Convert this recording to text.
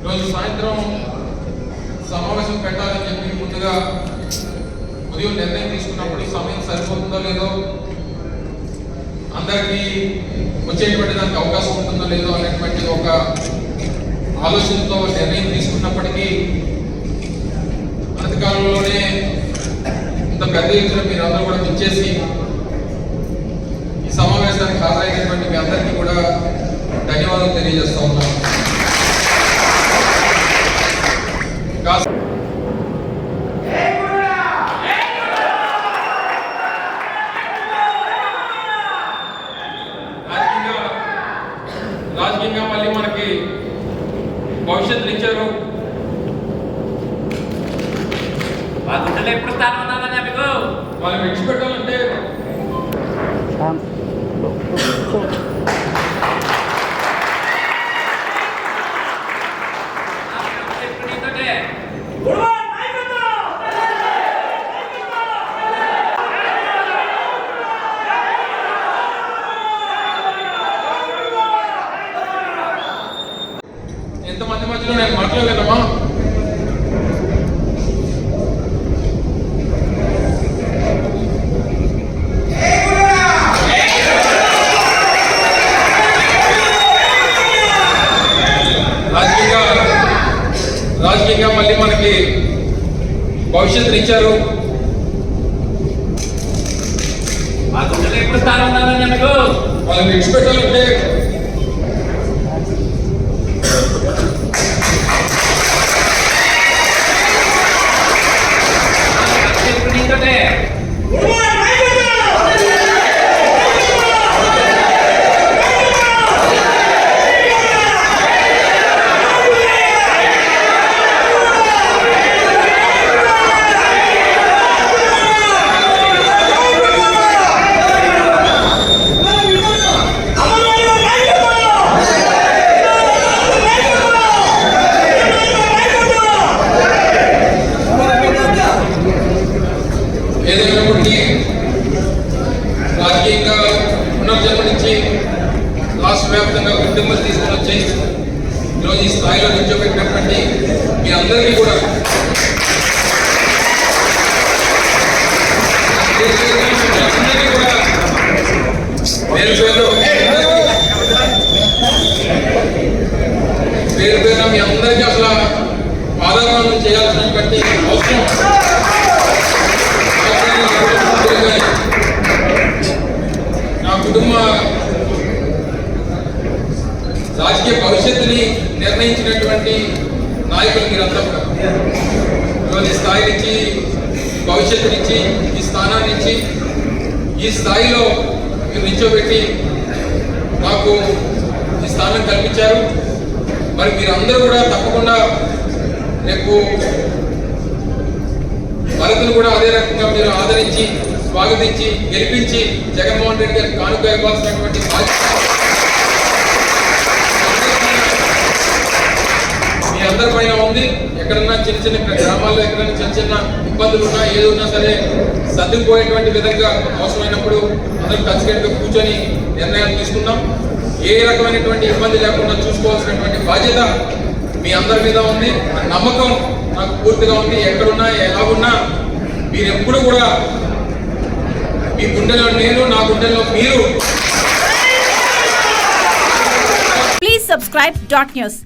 ఈరోజు సాయంత్రం సమావేశం పెట్టాలని చెప్పి ముందుగా ఉదయం నిర్ణయం తీసుకున్నప్పుడు ఈ సమయం సరిపోతుందో లేదో, అందరికీ వచ్చేటువంటి దానికి అవకాశం ఉంటుందో లేదో అనేటువంటి ఒక ఆలోచనతో నిర్ణయం తీసుకున్నప్పటికీ అనతి కాలంలోనే ఇంత పెద్ద ఎత్తున మీరందరూ కూడా ఇచ్చేసి ఈ సమావేశానికి హాజరైనటువంటి మీ అందరికీ కూడా ధన్యవాదాలు తెలియజేస్తా ఉన్నాను. రాజకీయంగా మళ్ళీ మనకి భవిష్యత్తులు ఇచ్చారు. ఎప్పుడు స్థానం ఉన్నదన్నా మీకు వాళ్ళు విడిచిపెట్టాలంటే ఎంతమంది మధ్యలో నేను మాట్లాడలేదమ్మా. రాజకీయంగా మళ్ళీ మనకి భవిష్యత్తుని ఇచ్చారు. ఎప్పుడు స్థానం ఉన్నదన్నా మీకు వాళ్ళని విడిచిపెట్టాలంటే ఏదైనప్పటికీ రాజకీయంగా పునర్జన్మ నుంచి రాష్ట్ర వ్యాప్తంగా ఉద్యమాలు తీసుకుని వచ్చి ఈరోజు ఈ స్థాయిలో నిల్చోబెట్టినటువంటి మీ అందరికీ కూడా పేరు పేరున మీ అందరికీ అసలు ఆధారాలను చేయాల్సినటువంటి అవసరం నా కుటుంబ రాజకీయ భవిష్యత్తుని నిర్ణయించినటువంటి నాయకులు మీరంతా కూడా ఈరోజు ఈ స్థాయి నుంచి భవిష్యత్తునిచ్చి ఈ స్థానాన్ని ఇచ్చి ఈ స్థాయిలో మీరు నిల్చోబెట్టి నాకు ఈ స్థానం కల్పించారు. మరి మీరందరూ కూడా తప్పకుండా రేపు భరత్ను కూడా అదే రకంగా మీరు ఆదరించి స్వాగతించి గెలిపించి జగన్మోహన్ రెడ్డి గారికి కానుక ఇవ్వాల్సినటువంటి మీ అందరి పైన ఉంది. ఎక్కడన్నా చిన్న చిన్న గ్రామాల్లో ఎక్కడైనా చిన్న చిన్న ఇబ్బందులు ఉన్నా ఏది ఉన్నా సరే సర్దుకుపోయేటువంటి విధంగా అవసరమైనప్పుడు అందరూ కలిసికట్టుగా కూర్చొని నిర్ణయాలు తీసుకుందాం. ఏ రకమైనటువంటి ఇబ్బంది లేకుండా చూసుకోవాల్సినటువంటి బాధ్యత మీ అందరి మీద ఉంది. నమ్మకం నాకు పూర్తిగా ఉంది. ఎక్కడున్నా ఎలా ఉన్నా మీరు ఎప్పుడు కూడా మీ గుండెలో నేను, నా గుండెల్లో మీరు. Please subscribe .news.